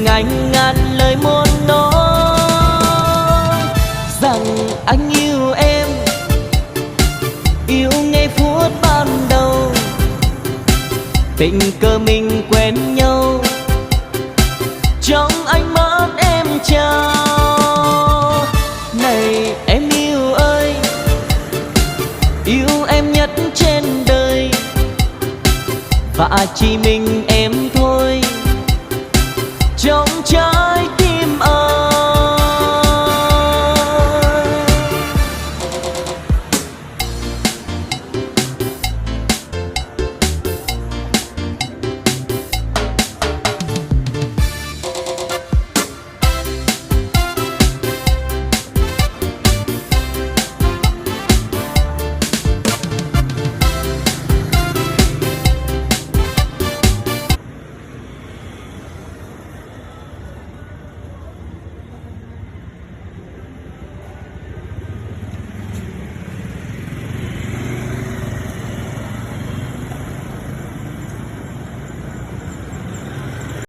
ngàn ngàn lời muốn nói rằng anh yêu em, yêu ngay phút ban đầu, tình cờ mình quen nhau, trong ánh mắt em trao. Này em yêu ơi, yêu em nhất trên đời, và chỉ mình em